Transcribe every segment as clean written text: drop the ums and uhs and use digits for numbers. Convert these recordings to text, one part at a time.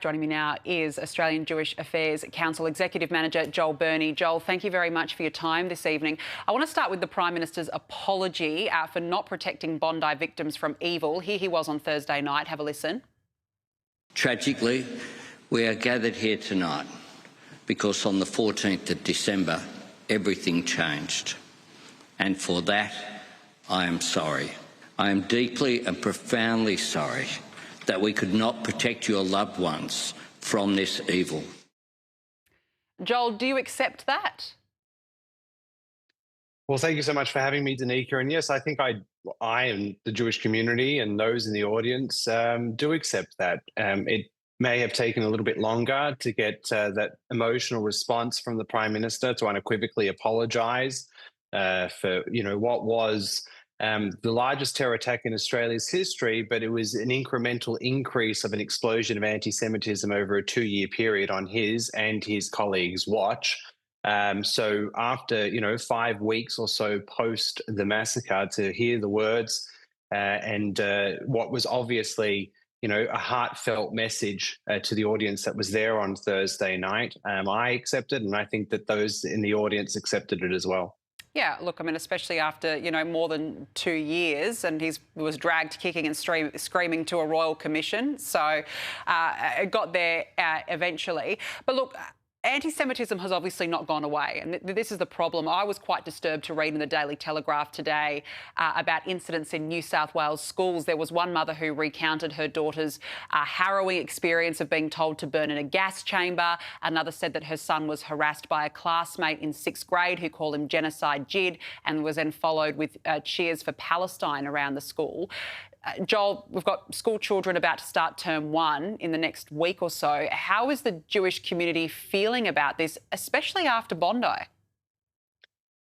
Joining me now is Australian Jewish Affairs Council Executive Manager Joel Burnie. Joel, thank you very much for your time this evening. I want to start with the Prime Minister's apology for not protecting Bondi victims from evil. Here he was on Thursday night. Have a listen. Tragically, we are gathered here tonight because on the 14th of December, everything changed. And for that, I am sorry. I am deeply and profoundly sorry that we could not protect your loved ones from this evil. Joel, do you accept that? Well, thank you so much for having me, Danica. And yes, I think I and the Jewish community and those in the audience do accept that. It may have taken a little bit longer to get that emotional response from the Prime Minister to unequivocally apologise for, what was the largest terror attack in Australia's history, but it was an incremental increase of an explosion of anti-Semitism over a 2-year period on his and his colleagues' watch. So after, 5 weeks or so post the massacre, to hear the words and what was obviously, a heartfelt message to the audience that was there on Thursday night, I accepted, and I think that those in the audience accepted it as well. Yeah, look, I mean, especially after, more than 2 years, and he was dragged kicking and screaming to a royal commission. So it got there eventually. But look, anti-Semitism has obviously not gone away, and this is the problem. I was quite disturbed to read in the Daily Telegraph today about incidents in New South Wales schools. There was one mother who recounted her daughter's harrowing experience of being told to burn in a gas chamber. Another said that her son was harassed by a classmate in 6th grade who called him genocide Jid, and was then followed with cheers for Palestine around the school. Joel, we've got school children about to start term 1 in the next week or so. How is the Jewish community feeling about this, especially after Bondi?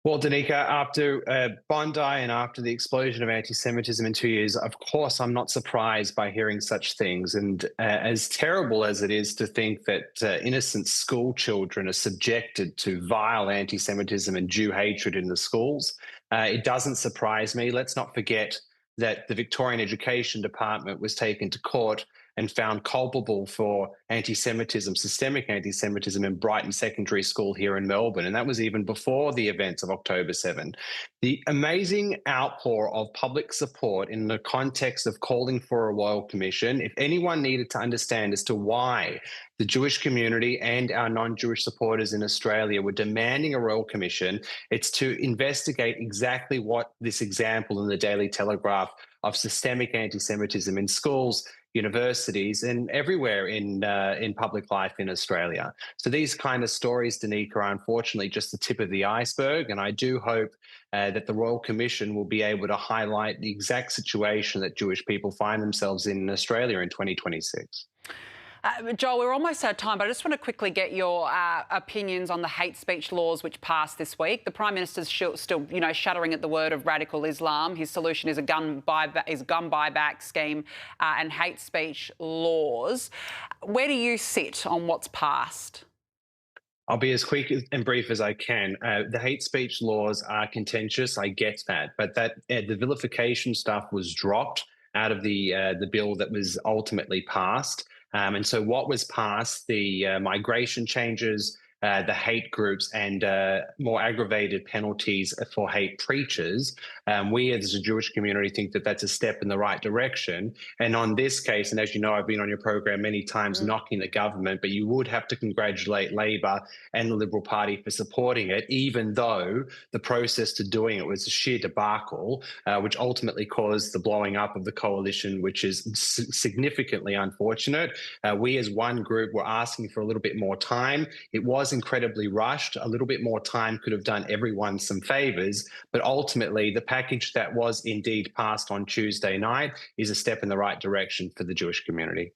Well, Danica, after Bondi and after the explosion of anti-Semitism in 2 years, of course, I'm not surprised by hearing such things. And as terrible as it is to think that innocent school children are subjected to vile anti-Semitism and Jew hatred in the schools, it doesn't surprise me. Let's not forget that the Victorian Education Department was taken to court and found culpable for anti-Semitism, systemic anti-Semitism in Brighton Secondary School here in Melbourne. And that was even before the events of October 7. The amazing outpour of public support in the context of calling for a royal commission, if anyone needed to understand as to why the Jewish community and our non-Jewish supporters in Australia were demanding a royal commission, it's to investigate exactly what this example in the Daily Telegraph of systemic anti-Semitism in schools, universities, and everywhere in public life in Australia. So these kind of stories, Danica, are unfortunately just the tip of the iceberg, and I do hope that the Royal Commission will be able to highlight the exact situation that Jewish people find themselves in Australia in 2026. Joel, we're almost out of time, but I just want to quickly get your opinions on the hate speech laws which passed this week. The Prime Minister's still, shuddering at the word of radical Islam. His solution is a gun buyback scheme and hate speech laws. Where do you sit on what's passed? I'll be as quick and brief as I can. The hate speech laws are contentious. I get that, but the vilification stuff was dropped out of the bill that was ultimately passed. And so what was passed, the migration changes, the hate groups, and more aggravated penalties for hate preachers, we as a Jewish community think that that's a step in the right direction. And on this case, and as you know, I've been on your program many times knocking the government, but you would have to congratulate Labor and the Liberal Party for supporting it, even though the process to doing it was a sheer debacle, which ultimately caused the blowing up of the coalition, which is significantly unfortunate. We as one group were asking for a little bit more time. It was incredibly rushed. A little bit more time could have done everyone some favours, but ultimately the package that was indeed passed on Tuesday night is a step in the right direction for the Jewish community.